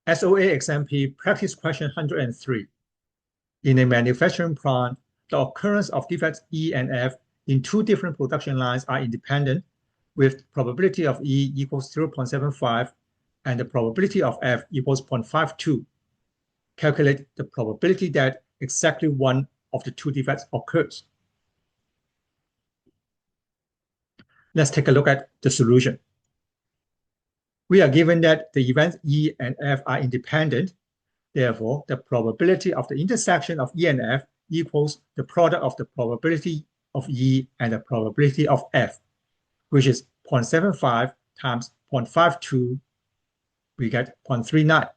SOA XMP practice question 103. In a manufacturing plant, the occurrence of defects E and F in two different production lines are independent, with probability of E equals 0.75 and the probability of F equals 0.52. Calculate the probability that exactly one of the two defects occurs. Let's take a look at the solution. We are given that the events E and F are independent. Therefore, the probability of the intersection of E and F equals the product of the probability of E and the probability of F, which is 0.75 times 0.52, we get 0.39.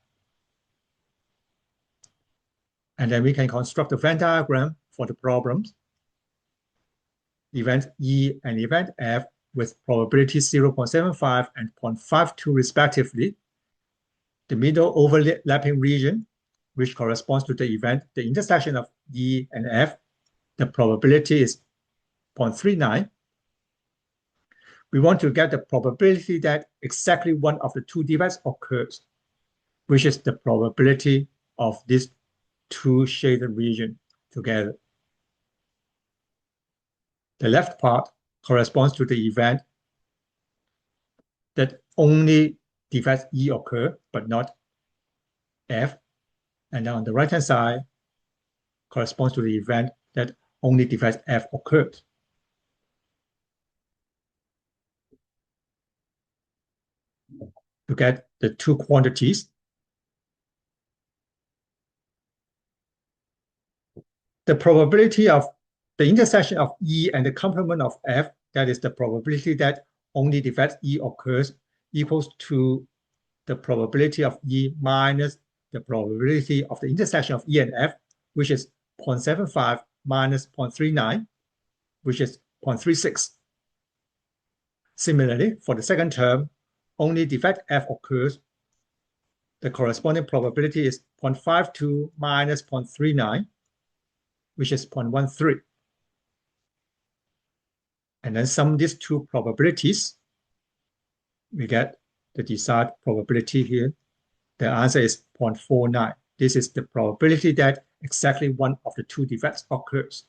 And then we can construct the Venn diagram for the problems. Event E and event F with probability 0.75 and 0.52 respectively. The middle overlapping region, which corresponds to the event, the intersection of E and F, the probability is 0.39. We want to get the probability that exactly one of the two defects occurs, which is the probability of these two shaded regions together. The left part corresponds to the event that only defects E occur, but not F. And then on the right-hand side corresponds to the event that only defects F occurred. To get the two quantities, the probability of the intersection of E and the complement of F, that is the probability that only defects E occurs, equals to the probability of E minus the probability of the intersection of E and F, which is 0.75 minus 0.39, which is 0.36. Similarly, for the second term, only defect F occurs. The corresponding probability is 0.52 minus 0.39, which is 0.13. And then sum these two probabilities, we get the desired probability here. The answer is 0.49. This is the probability that exactly one of the two defects occurs.